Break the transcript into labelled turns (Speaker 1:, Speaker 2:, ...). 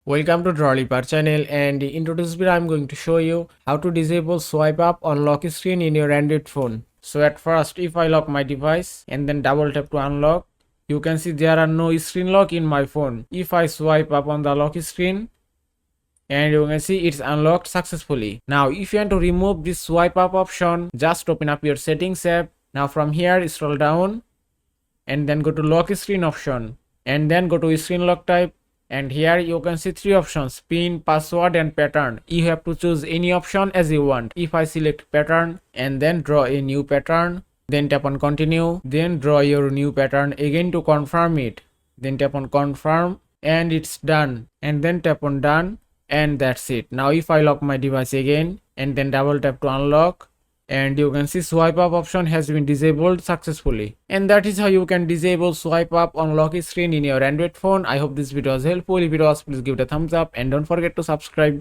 Speaker 1: Welcome to Drawlipar channel, and in today's video I'm going to show you how to disable swipe up on lock screen in your Android phone. So at first, if I lock my device and then double tap to unlock, you can see there are no screen lock in my phone. If I swipe up on the lock screen, and you can see it's unlocked successfully. Now if you want to remove this swipe up option, just open up your settings app. Now from here scroll down and then go to lock screen option and then go to screen lock type. And here you can see three options: pin, password and pattern. You have to choose any option as you want. If I select pattern and then draw a new pattern, then tap on continue, then draw your new pattern again to confirm it, then tap on confirm and it's done, and then tap on done, and that's it. Now if I lock my device again and then double tap to unlock, and you can see swipe up option has been disabled successfully. And that is how you can disable swipe up on lock screen in your Android phone. I hope this video was helpful. If it was, please give it a thumbs up and don't forget to subscribe.